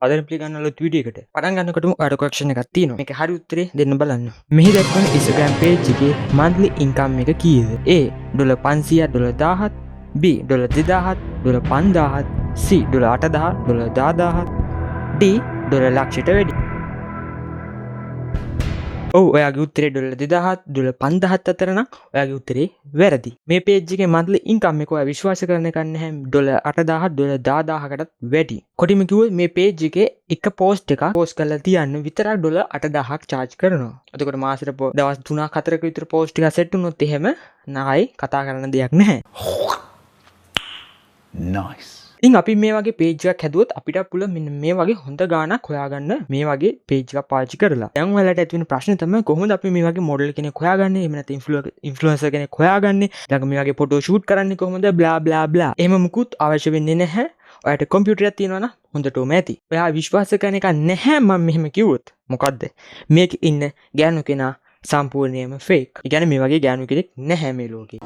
අද reply ගන්නලොත් video එකට පටන් ගන්නකොටම ඔයාලට question එකක් තියෙනවා. මේක හරි උත්තරේ දෙන්න බලන්න. මෙහි දක්වන Instagram page එකේ monthly income එක කීයද? A $500 $1000 B $2000 $5000 C $8000 $10000 D $1,00,000ට වැඩි. ඔව් ඔයාගේ උත්තරේ $2000 $5000 අතර නම් ඔයාගේ උත්තරේ වැරදි. මේ page එකේ monthly income එක ඔයා විශ්වාස කරන්න එක නැහැ $8000 $10000කටත් වැඩි. කොටිම කිව්වොත් මේ page එකේ එක post එකක් post කරලා තියන්න විතරක් $8000ක් charge කරනවා. එතකොට මාසෙට දවස් 3ක් 4ක විතර post ටික set වුණොත් එහෙම නායි කතා කරන්න දෙයක් නැහැ. Nice. ඉතින් අපි මේ වගේ page එකක් හැදුවොත් අපිට පුළුවන් මෙන්න මේ වගේ හොඳ ගාණක් හොයාගන්න මේ වගේ page එකක් පාවිච්චි කරලා. දැන් ඔයාලට ඇති වෙන ප්‍රශ්නේ තමයි කොහොමද අපි මේ වගේ model කෙනෙක් හොයාගන්නේ? එහෙම නැත්නම් influencer කෙනෙක් හොයාගන්නේ? ඊළඟ මේ වගේ photo shoot කරන්නේ කොහොමද? blah blah blah. එහෙම මුකුත් අවශ්‍ය වෙන්නේ නැහැ. ඔයාලට computer එකක් තියෙනවා නම් හොඳටම ඇති. ඔයා විශ්වාස කරන එක නැහැ මම මෙහෙම කිව්වොත්. මොකද්ද? මේක ඉන්න ගෑනු කෙනා සම්පූර්ණයෙන්ම fake. ඒ කියන්නේ මේ වගේ ගෑනු කෙනෙක් නැහැ මේ ලෝකේ.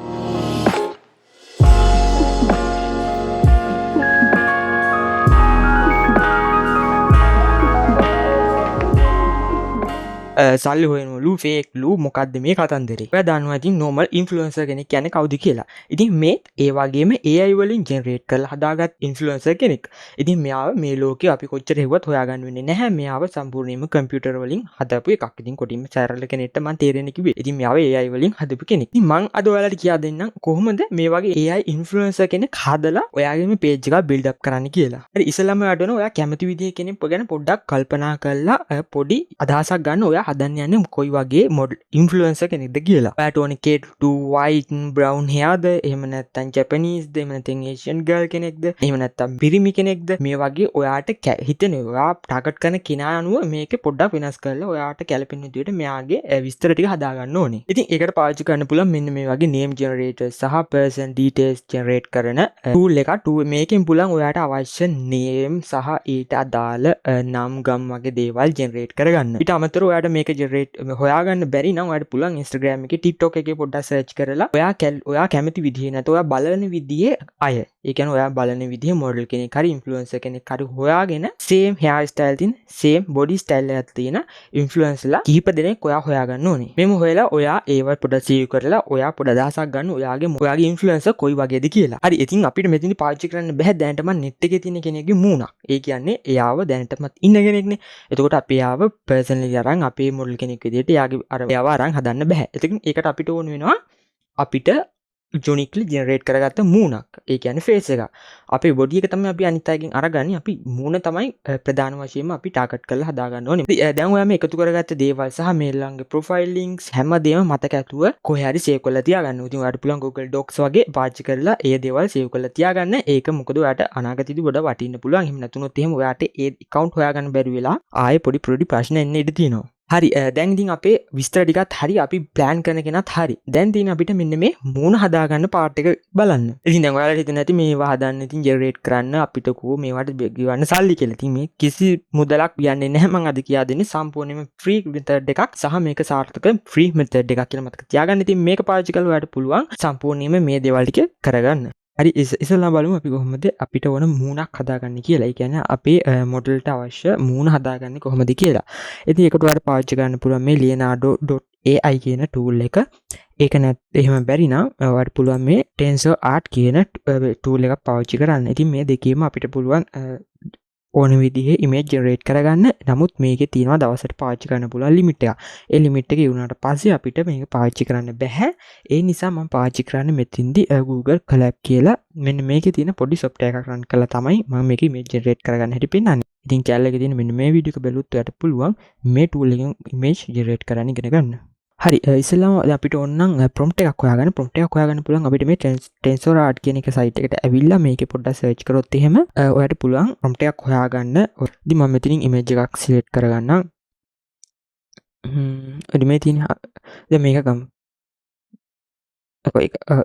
සල්ලි හොයනවලු ෆේක් ලු මොකක්ද මේ කතන්දරේ. ඔයා දන්නවා ඉතින් normal influencer කෙනෙක් කියන්නේ කවුද කියලා. ඉතින් මේ ඒ වගේම AI වලින් generate කරලා හදාගත් influencer කෙනෙක්. ඉතින් මෙයාව මේ ලෝකේ අපි කොච්චර හෙව්වත් හොයාගන්න වෙන්නේ නැහැ. මෙයාව සම්පූර්ණයෙන්ම computer වලින් හදපු එකක්. ඉතින් කොටින්ම සරල කෙනෙක්ට මම තේරෙන්නේ කිව්වේ. ඉතින් මෙයාව AI වලින් හදපු කෙනෙක්. ඉතින් මම අද ඔයාලට කියා දෙන්නම් කොහොමද මේ වගේ AI influencer කෙනෙක් හදලා ඔයාගේම page එකක් build up කරන්න කියලා. හරි ඉස්සෙල්ලාම ඔයාට ඕන ඔයා කැමති විදිහේ කෙනෙක් ගැන පොඩ්ඩක් කල්පනා කරලා පොඩි අදහසක් ගන්න ඔයා හදන්න යන්නේ කොයි වගේ මොඩල් ඉන්ෆ්ලුවෙන්සර් කෙනෙක්ද කියලා. ඔයාට ඕනේ kid to white brown hairද එහෙම නැත්නම් Japanese ද එහෙම නැත්නම් Asian girl කෙනෙක්ද එහෙම නැත්නම් පිරිමි කෙනෙක්ද මේ වගේ ඔයාට හිතෙන ඔයා ටාගට් කරන කෙනා අනුව මේක පොඩ්ඩක් වෙනස් කරලා ඔයාට කැලපෙන විදිහට මෙයාගේ විස්තර ටික හදා ගන්න ඕනේ. ඉතින් ඒකට පාවිච්චි කරන්න පුළුවන් මෙන්න මේ වගේ name generator සහ person details generate කරන tool එකක්. මේකෙන් පුළුවන් ඔයාට අවශ්‍ය name සහ ඊට අදාළ නම් ගම් වගේ දේවල් generate කරගන්න. ඊට අමතරව ඔයාට මේක generate හොයාගන්න බැරි නම් ඔයාට පුළුවන් Instagram එකේ TikTok එකේ පොඩ්ඩක් search කරලා ඔයා කැමති විදිහේ නැත්නම් ඔයා බලන විදිහේ අය. ඒ කියන්නේ ඔයා බලන විදිහේ model කෙනෙක් හරි influencer කෙනෙක් හරි හොයාගෙන same hair style තියෙන same body style එකක් තියෙන influencerලා කිහිප දෙනෙක් ඔයා හොයාගන්න ඕනේ. මෙහෙම හොයලා ඔයා ඒව පොඩ්ඩක් save කරලා ඔයා පොඩ අදහසක් ගන්න ඔයාගේ influencer කොයි වගේද කියලා. හරි ඉතින් අපිට මෙතනදි පාවිච්චි කරන්න බෑ දැනටම net එකේ තියෙන කෙනෙක්ගේ මූණක්. ඒ කියන්නේ එයාව දැනටමත් ඉන්න කෙනෙක්නේ. එතකොට අපි එයාව personally අරන් අපේ model කෙනෙක් විදිහට එයාගේ අර එයාව අරන් හදන්න බෑ. ඒකට අපිට ඕන වෙනවා අපිට uniquely generate කරගත්ත මූණක්. ඒ කියන්නේ face එක. අපේ body එක තමයි අපි අනිත් අයගෙන් අරගන්නේ. අපි මූණ තමයි ප්‍රධාන වශයෙන්ම අපි target කරලා හදා ගන්න ඕනේ. දැන් ඔයා මේ එකතු කරගත්ත දේවල් සහ මේ ළඟ profile links හැමදේම මතක ඇතුව කොහේ හරි save කරලා තියාගන්න. ඉතින් ඔයාට පුළුවන් Google Docs වගේ පාවිච්චි කරලා ඒ දේවල් save කරලා තියාගන්න. ඒක මොකද ඔයාට අනාගතයේදී වඩා වටින්න පුළුවන්. එහෙම නැතුනොත් එහෙම ඔයාට ඒ account හොයාගන්න බැරි වෙලා ආයේ පොඩි ප්‍රශ්න එන්න ඉඩ තියෙනවා. හරි දැන් ඉතින් අපේ විස්තර ටිකත් හරි අපි ප්ලෑන් කරන කෙනත් හරි. දැන් තියෙන අපිට මෙන්න මේ මූණ හදාගන්න පාර්ට් එක බලන්න. ඉතින් දැන් ඔයාලා හිතන්නේ නැති මේවා හදන්න ඉතින් ජෙනරේට් කරන්න අපිට කෝ මේවට ගෙවන්න සල්ලි කියලා. ඉතින් මේ කිසි මුදලක් යන්නේ නැහැ. මම අද කියා දෙන්නේ සම්පූර්ණයෙන්ම ෆ්‍රී මෙතඩ් එකක් සහ මේක සාර්ථක ෆ්‍රී මෙතඩ් එකක් කියලා මතක තියාගන්න. ඉතින් මේක පාවිච්චි කරලා ඔයාලට පුළුවන් සම්පූර්ණයෙන්ම මේ දේවල් ටික කරගන්න. හරි ඉස්සෙල්ලා බලමු අපි කොහොමද අපිට ඕන මූණක් හදාගන්නේ කියලා. ඒ කියන්නේ අපේ මොඩල්ට අවශ්‍ය මූණ හදාගන්නේ කොහොමද කියලා. ඉතින් ඒකට ඔයාලට පාවිච්චි කරන්න පුළුවන් මේ leonardo.ai කියන tool එක. ඒක එහෙම බැරි නම් ඔයාලට පුළුවන් මේ TensorArt කියන tool එකක් පාවිච්චි කරන්න. ඉතින් මේ දෙකේම අපිට පුළුවන් ඕන විදිහේ image generate කරගන්න. නමුත් මේකේ තියෙනවා දවසට පාවිච්චි කරන්න පුළුවන් limit එකක්. ඒ limit එක ඉවරනට පස්සේ අපිට මේක පාවිච්චි කරන්න බෑ. ඒ නිසා මම පාවිච්චි කරන්නේ මෙතින්දි Google Colab කියලා මෙන්න මේකේ තියෙන පොඩි software එකක් run කරලා තමයි මම මේක image generate කරගන්න හැටි පෙන්නන්නේ. ඉතින් channel එකේ තියෙන මෙන්න මේ වීඩියෝ එක බැලුවොත් ඔයාලට පුළුවන් මේ tool එකෙන් image generate කරන්න ඉගෙන ගන්න. හරි ඉස්සෙල්ලාම අපිට ඕනනම් prompt එකක් හොයාගන්න පුළුවන් අපිට මේ TensorArt කියන එක site එකට ඇවිල්ලා මේකේ පොඩ්ඩක් search කරොත් එහෙම ඔයාලට පුළුවන් prompt එකක් හොයාගන්න. ඉතින් මම මෙතනින් image එකක් select කරගන්නම්. මේ තියෙන දැන් මේක ගමු.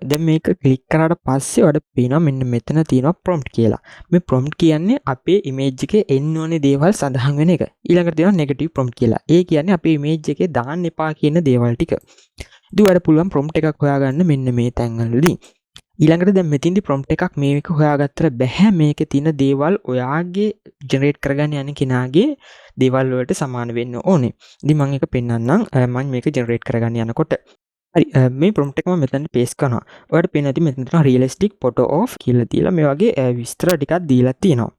දැන් මේක ක්ලික් කරාට පස්සේ ඔයාලට පේනවා මෙන්න මෙතන තියෙනවා prompt කියලා. මේ prompt කියන්නේ අපේ image එකේ එන්න ඕනේ දේවල් සඳහන් වෙන එක. ඊළඟට තියෙනවා negative prompt කියලා. ඒ කියන්නේ අපේ image එකේ දාන්න එපා කියන දේවල් ටික. ඉතින් ඔයාලට පුළුවන් prompt එකක් හොයාගන්න මෙන්න මේ තැන්වලදී. ඊළඟට දැන් මෙතෙන්දි ප්‍රොම්ප්ට් එකක් මේක හොයාගත්තට බැහැ මේකේ තියෙන දේවල් ඔයාගේ ජෙනරේට් කරගන්න යන කෙනාගේ දේවල් වලට සමාන වෙන්න ඕනේ. ඉතින් මම ඒක පෙන්නන්නම් මම මේක ජෙනරේට් කරගන්න යනකොට. හරි මේ ප්‍රොම්ප්ට් එක මම මෙතන පේස්ට් කරනවා. ඔයාලට පේන්න ඇති මෙතන තියෙනවා realistic photo of කියලා තියලා මේ වගේ විස්තර ටිකක් දීලා තියෙනවා.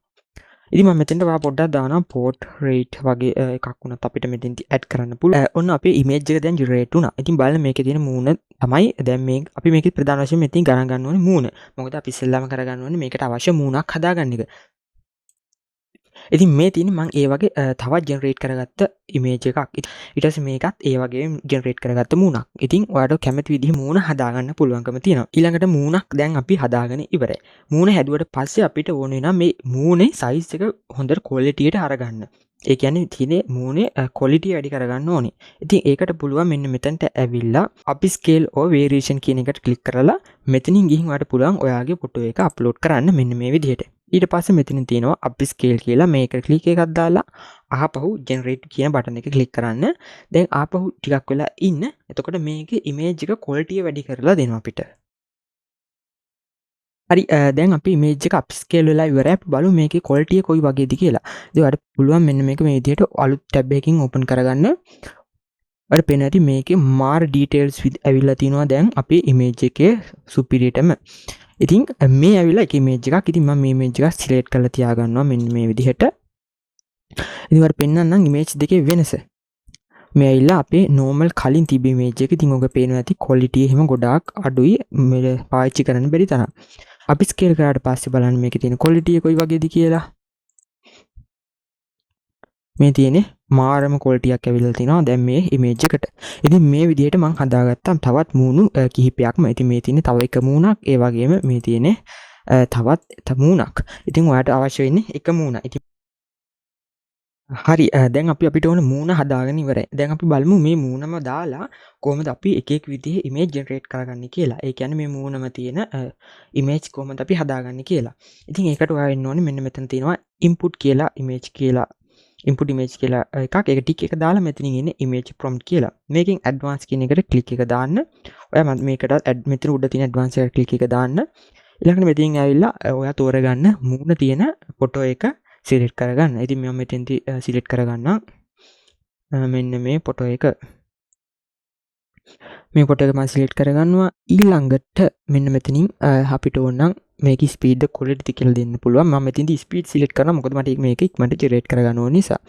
ඉතින් මම මෙතෙන්ට ඔයා පොඩ්ඩක් දානවා portrait වගේ එකක් වුණත් අපිට මෙතෙන්දි ඇඩ් කරන්න පුළුවන්. ඔන්න අපේ ඉමේජ් එක දැන් ජෙනරේට් වුණා. ඉතින් බලන්න මේකේ තියෙන මූණ තමයි දැන් මේ අපි මේකේ ප්‍රධාන වශයෙන් මෙතනින් ගණන් ගන්න ඕනේ මූණ. මොකද අපි ඉස්සෙල්ලාම කරගන්න ඕනේ මේකට අවශ්‍ය මූණක් හදාගන්න එක. ඉතින් මේ තියෙන්නේ මම ඒ වගේ තවත් ජෙනරේට් කරගත්ත ඉමේජ් එකක්. ඊට පස්සේ මේකත් ඒ වගේම ජෙනරේට් කරගත්ත මූණක්. ඉතින් ඔයාලට කැමති විදිහේ මූණ හදාගන්න පුළුවන්කම තියෙනවා. ඊළඟට මූණක් දැන් අපි හදාගෙන ඉවරයි. මූණ හැදුවට පස්සේ අපිට ඕන වෙනවා මේ මූණේ සයිස් එක හොඳට ක්වොලිටියට අරගන්න. ඒ කියන්නේ තියෙන්නේ මූණේ ක්වොලිටිය වැඩි කරගන්න ඕනේ. ඉතින් ඒකට පුළුවන් මෙන්න මෙතනට ඇවිල්ලා අපි ස්කේල් ඕ වේරියේෂන් කියන එකට ක්ලික් කරලා මෙතනින් ගිහින් ඔයාලට පුළුවන් ඔයාගේ ෆොටෝ එක අප්ලෝඩ් කරන්න මෙන්න මේ විදිහට. ඊට පස්සේ මෙතන තියෙනවා අපි ස්කේල් කියලා මේක ක්ලික් එකක් දාලා ආපහු ජෙනරේට් කියන බටන් එක ක්ලික් කරන්න. දැන් ආපහු ටිකක් වෙලා ඉන්න. එතකොට මේකේ ඉමේජ් එක ක්වොලිටිය වැඩි කරලා දෙනවා අපිට. හරි දැන් අපි ඉමේජ් එක අප්ස්කේල් වෙලා ඉවරයි. අපි බලමු මේකේ ක්වොලිටිය කොයි වගේද කියලා. ඉතින් ඔයාලට පුළුවන් මෙන්න මේක මේ විදිහට අලුත් ටැබ් එකකින් ඕපන් කරගන්න. ඔයාලට පේන ඇති මේකේ මාර ඩීටේල්ස් ඇවිල්ලා තිනවා දැන් අපේ ඉමේජ් එකේ සුපිරියටම. ඉතින් මේ ඇවිල්ලා එක ඉමේජ් එකක්. ඉතින් මම මේ ඉමේජ් එක සිලෙක්ට් කරලා තියාගන්නවා මෙන්න මේ විදිහට. ඉතින් ඔයාලට පෙන්නන්නම් ඉමේජ් දෙකේ වෙනස. මේ ඇවිල්ලා අපේ normal කලින් තිබ්බ ඉමේජ් එක. ඉතින් ඔක පේනවා ඇති ක්වොලිටි එහෙම ගොඩාක් අඩුයි. මේ පාවිච්චි කරන්න බැරි තරම්. අපි ස්කේල් කරාට පස්සේ බලන්න මේකේ තියෙන ක්වොලිටිය කොයි වගේද කියලා. මේ තියෙන්නේ මාරම ක්වොලිටියක් ඇවිල්ලා තිනවා දැන් මේ ඉමේජ් එකට. ඉතින් මේ විදිහට මම හදාගත්තා තවත් මූණු කිහිපයක්ම. ඉතින් මේ තියෙන්නේ තව එක මූණක්. ඒ වගේම මේ තියෙන්නේ තවත් මූණක්. ඉතින් ඔයාලට අවශ්‍ය වෙන්නේ එක මූණක්. ඉතින් හරි දැන් අපිට ඕන මූණ හදාගෙන ඉවරයි. දැන් අපි බලමු මේ මූණම දාලා කොහොමද අපි එක එක විදිහේ ඉමේජ් ජෙනරේට් කරගන්නේ කියලා. ඒ කියන්නේ මේ මූණම තියෙන ඉමේජ් කොහොමද අපි හදාගන්නේ කියලා. ඉතින් ඒකට ඔයා වෙන්න ඕනේ මෙන්න මෙතන තියෙනවා input කියලා image කියලා input image කියලා එකක්. ඒක ටික් එක දාලා මෙතනින් ඉන්නේ image prompt කියලා. මේකෙන් advanced කියන එකට ක්ලික් එක දාන්න. ඔයා මේකට මෙතන උඩ තියෙන advanced එකට ක්ලික් එක දාන්න. ඊළඟට මෙතනින් ඇවිල්ලා ඔයා තෝරගන්න මූණ තියෙන ෆොටෝ එක සිලෙක්ට් කරගන්න. ඉතින් මම මෙතෙන්දි සිලෙක්ට් කරගන්නම් මෙන්න මේ ෆොටෝ එක. මේ ෆොටෝ එක මම සිලෙක්ට් කරගන්නවා. ඊළඟට මෙන්න මෙතනින් අපිට ඕන නම් මේක ස්පීඩ් එක කොහෙටද කියලා දෙන්න පුළුවන්. මම මෙතෙන්දි ස්පීඩ් සිලෙක්ට් කරනවා. මොකද මට මේක ඉක්මනට ජෙනරේට් කරගන්න ඕන නිසා.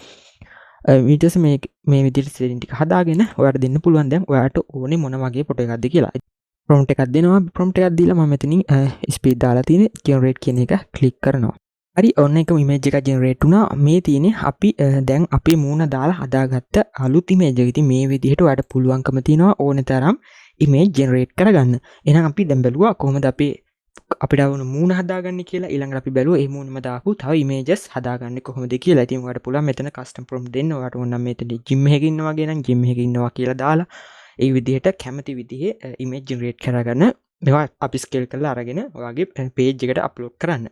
ඊට පස්සේ මේ විදිහට සෙටින් ටික හදාගෙන ඔයාලට දෙන්න පුළුවන් දැන් ඔයාලට ඕනේ මොන වගේ ෆොටෝ එකක්ද කියලා. ප්‍රොම්ප්ට් එකක් දෙනවා. ප්‍රොම්ප්ට් එකක් දීලා මම මෙතනින් ස්පීඩ් දාලා තියෙන ජෙනරේට් කියන එක ක්ලික් කරනවා. හරි ඔන්න එක ඉමේජ් එකක් ජෙනරේට් වුණා. මේ තියෙන්නේ අපි දැන් අපේ මූණ දාලා හදාගත්ත අලුත් ඉමේජ් එක. ඉතින් මේ විදිහට ඔයාලට පුළුවන්කම තියෙනවා ඕන තරම් ඉමේජ් ජෙනරේට් කරගන්න. එහෙනම් අපි දැන් බැලුවා කොහොමද අපිට වුණ මූණ හදාගන්නේ කියලා. ඊළඟට අපි බැලුවා මේ මූණම දාපු තව ඉමේජස් හදාගන්නේ කොහොමද කියලා. ඉතින් ඔයාලට පුළුවන් මෙතන කස්ටම් ප්‍රොම්ප්ට් දෙන්න. ඔයාලට ඕන නම් මෙතන ජිම් එකක ඉන්නවා වගේ නම් ජිම් එකක ඉන්නවා කියලා දාලා ඒ විදිහට කැමති විදිහේ ඉමේජ් ජෙනරේට් කරගන්න මේවා අපි ස්කේල් කරලා අරගෙන ඔයාගේ පේජ් එකට අප්ලෝඩ් කරන්න.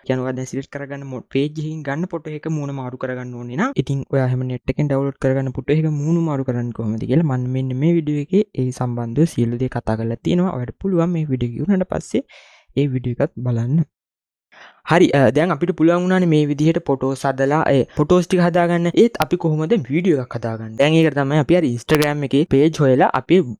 කියන ඔයා දැන් සිලෙක්ට් කරගන්න පේජ් එකකින් ගන්න ෆොටෝ එක මූණ මාරු කරගන්න ඕනේ නම් ඉතින් ඔයා හැම නෙට් එකෙන් ඩවුන්ලෝඩ් කරගන්න ෆොටෝ එක මූණ මාරු කරන්න කොහොමද කියලා මම මෙන්න මේ වීඩියෝ එකේ ඒ සම්බන්ධව සියලු දේ කතා කරලා තියෙනවා. ඔයාලට පුළුවන් මේ වීඩියෝ එක උනාට පස්සේ ඒ වීඩියෝ එකත් බලන්න. හරි දැන් අපිට පුළුවන් වුණානේ මේ විදිහට ෆොටෝස් හදලා ෆොටෝස් ටික හදාගන්න. ඒත් අපි කොහොමද වීඩියෝ එකක් හදාගන්නේ? දැන් ඒකට තමයි අපි අර Instagram එකේ page හොයලා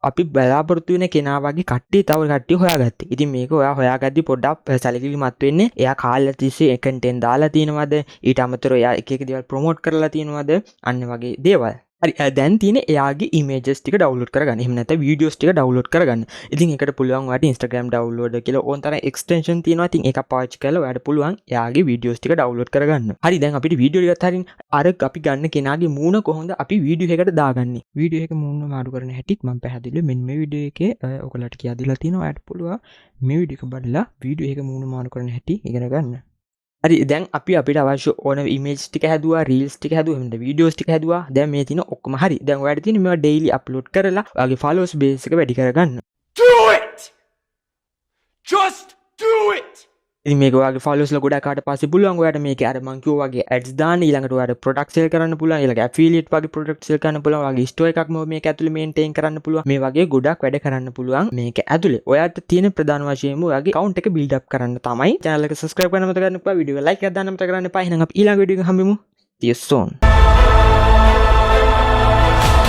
අපි බලාපොරොත්තු වෙන කෙනා වගේ කට්ටිය තව කට්ටිය හොයාගත්තේ. ඉතින් මේක ඔයා හොයාගද්දි පොඩ්ඩක් සැලකිලිමත් වෙන්න. එයා කාලය තිස්සේ content දාලා තියෙනවද? ඊට අමතරව එයා එක එක දේවල් ප්‍රොමෝට් කරලා තියෙනවද? අන්න වගේ දේවල්. හරි දැන් තියෙන්නේ එයාගේ ඉමේජස් ටික ඩවුන්ලෝඩ් කරගන්න. එහෙම නැත්නම් වීඩියෝස් ටික ඩවුන්ලෝඩ් කරගන්න. ඉතින් ඒකට පුළුවන් ඔයාලට Instagram downloader කියලා ඕන තරම් එක්ස්ටෙන්ෂන් තියෙනවා. ඉතින් ඒක පාවිච්චි කරලා ඔයාලට පුළුවන් එයාගේ වීඩියෝස් ටික ඩවුන්ලෝඩ් කරගන්න. හරි දැන් අපිට වීඩියෝ එකත් හරින් අර අපි ගන්න කෙනාගේ මූණ කොහොමද අපි වීඩියෝ එකකට දාගන්නේ? වීඩියෝ එක මූණ මාරු කරන හැටිත් මම පැහැදිලිව මෙන්න මේ වීඩියෝ එකේ ඔයගලට කියලා දීලා තියෙනවා. ඔයාලට පුළුවන් මේ වීඩියෝ එක බලලා වීඩියෝ එක මූණ මාරු කරන හැටි ඉගෙන ගන්න. හරි දැන් අපිට අවශ්‍ය ඕන ඉමේජ් ටික හැදුවා රීල්ස් ටික හැදුවා එහෙනම් වීඩියෝස් ටික හැදුවා දැන් මේ තියෙන ඔක්කොම හරි දැන් ඔයාලට තියෙන මේවා ඩේලි අප්ලෝඩ් කරලා ඔයාගේ ෆලෝවර්ස් බේස් එක වැඩි කරගන්න. Do it! Just do it! ඉතින් මේක ඔයාගේ ෆොලෝවර්ස්ලා ගොඩක් ආවට පස්සේ පුළුවන් ඔයාට මේකේ අර මං කිව්වා වගේ ඇඩ්ස් දාන්න ඊළඟට ඔයාට ප්‍රොඩක්ට් සෙල් කරන්න පුළුවන් ඊළඟ ඇෆිලියේට් වගේ ප්‍රොඩක්ට් සෙල් කරන්න පුළුවන් ඔයාගේ ස්ටෝර් එකක්ම මේක ඇතුලේ මේන්ටේන් කරන්න පුළුවන් මේ වගේ ගොඩක් වැඩ කරන්න පුළුවන් මේක ඇතුලේ ඔයාට තියෙන ප්‍රධාන වශයෙන්ම ඔයාගේ account එක build up කරන්න තමයි channel එක subscribe කරන්න මතක කරන්න එපා වීඩියෝ එක like එකක් දාන්න මතක කරන්න එපා එහෙනම් අපි ඊළඟ වීඩියෝ එක හම්බෙමු see you soon